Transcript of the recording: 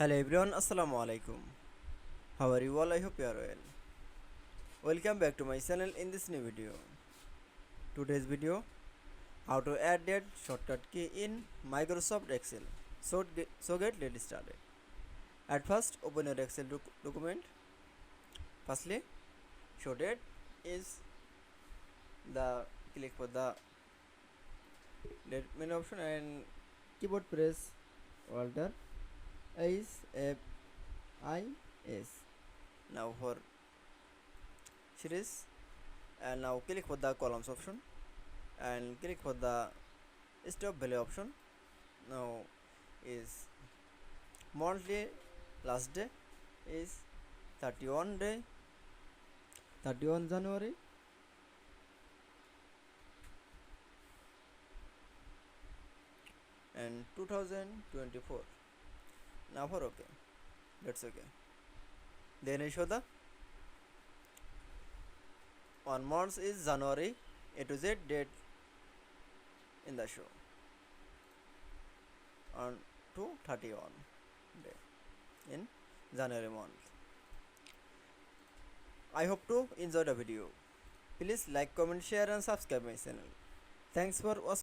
Hello everyone, Assalamu Walaikum. How are you all? I hope you are well. Welcome back to my channel in this new video. Today's video, how to add that shortcut key in Microsoft Excel. So get let's started. At first, open your Excel document. Firstly, show date is the click for the date menu option and keyboard press Alt is F I S. Now for series, and now click for the columns option and click for the stop value option. Now is monthly last day is 31 day 31 January and 2024. Now for OK, that's okay. Then I show the one month is January A to Z date in the show on to 31 day in January month. I hope to enjoy the video. Please like, comment, share and subscribe my channel. Thanks for watching.